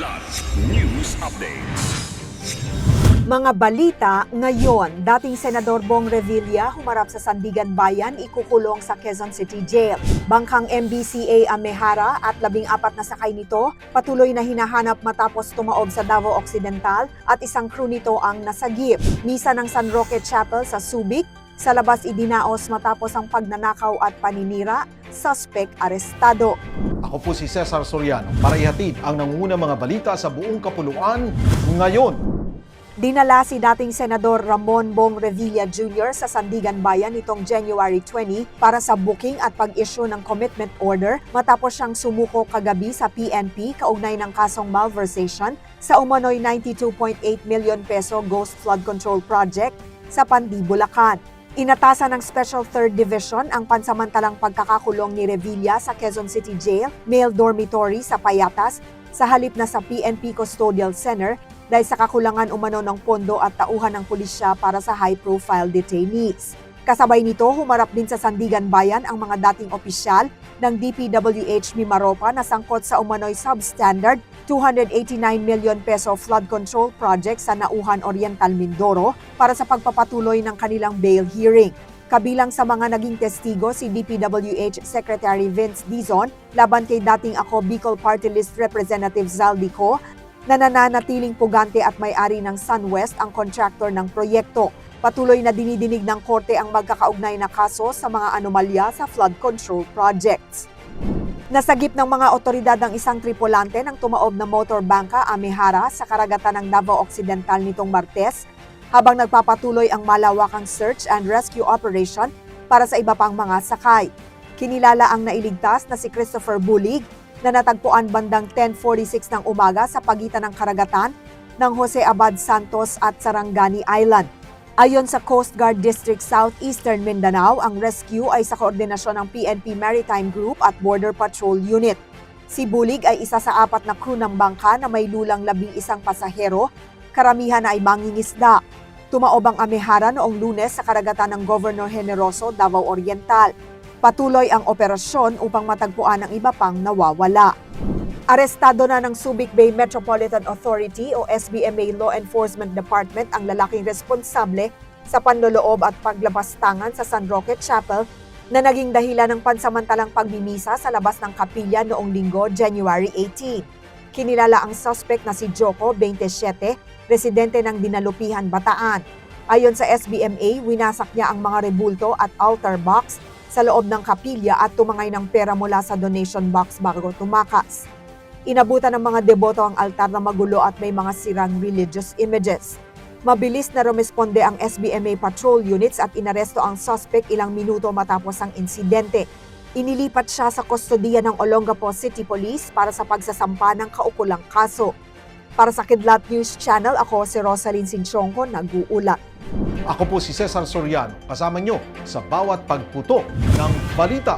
Kilat News Updates. Mga balita ngayon, dating Senador Bong Revilla humarap sa Sandigan Bayan, ikukulong sa Quezon City Jail. Bangkang MBCA Amehara at 14 na sakay nito patuloy na hinahanap matapos tumaob sa Davao Occidental at isang crew nito ang nasagip. Misa ng San Roque Chapel sa Subic, sa labas idinaos matapos ang pagnanakaw at paninira, suspect arestado. Ako po si Cesar Soriano para ihatid ang nangungunang mga balita sa buong kapuluan ngayon. Dinala si dating Senador Ramon Bong Revilla Jr. sa Sandigan Bayan nitong January 20 para sa booking at pag-issue ng commitment order matapos siyang sumuko kagabi sa PNP kaugnay ng kasong malversation sa umano'y 92.8 million peso Ghost Flood Control Project sa Pandi, Bulacan. Inatasan ng Special 3rd Division ang pansamantalang pagkakakulong ni Revilla sa Quezon City Jail, male dormitory sa Payatas, sa halip na sa PNP Custodial Center dahil sa kakulangan umano ng pondo at tauhan ng pulisya para sa high-profile detainees. Kasabay nito, humarap din sa Sandigan Bayan ang mga dating opisyal ng DPWH Mimaropa na sangkot sa umano'y substandard 289 million peso flood control project sa Nauhan Oriental, Mindoro para sa pagpapatuloy ng kanilang bail hearing. Kabilang sa mga naging testigo si DPWH Secretary Vince Dizon laban kay dating Ako Bicol Party List Representative Zaldico na nananatiling pugante at may-ari ng SunWest ang contractor ng proyekto. Patuloy na dinidinig ng korte ang magkakaugnay na kaso sa mga anomalya sa flood control projects. Nasagip ng mga otoridad ang isang tripulante ng tumaob na motor bangka Amehara sa karagatan ng Davao Occidental nitong Martes habang nagpapatuloy ang malawakang search and rescue operation para sa iba pang mga sakay. Kinilala ang nailigtas na si Christopher Bulig na natagpuan bandang 10:46 ng umaga sa pagitan ng karagatan ng Jose Abad Santos at Sarangani Island. Ayon sa Coast Guard District Southeastern Mindanao, ang rescue ay sa koordinasyon ng PNP Maritime Group at Border Patrol Unit. Si Bulig ay isa sa 4 na crew ng bangka na may lulang 11 pasahero, karamihan ay mangingisda. Tumaob ang Amehara noong Lunes sa karagatan ng Governor Generoso, Davao Oriental. Patuloy ang operasyon upang matagpuan ang iba pang nawawala. Arestado na ng Subic Bay Metropolitan Authority o SBMA Law Enforcement Department ang lalaking responsable sa panloloob at paglabastangan sa San Roque Chapel na naging dahilan ng pansamantalang pagmimisa sa labas ng kapilya noong Linggo, January 18. Kinilala ang suspect na si Joko, 27, residente ng Dinalupihan, Bataan. Ayon sa SBMA, winasak niya ang mga rebulto at altar box sa loob ng kapilya at tumangay ng pera mula sa donation box bago tumakas. Inabutan ng mga deboto ang altar na magulo at may mga sirang religious images. Mabilis na rumesponde ang SBMA patrol units at inaresto ang suspect ilang minuto matapos ang insidente. Inilipat siya sa kustodiya ng Olongapo City Police para sa pagsasampa ng kaukulang kaso. Para sa Kidlat News Channel, ako si Rosalyn Sinchonco, nag-uulat. Ako po si Cesar Soriano, kasama nyo sa bawat pagputo ng balita.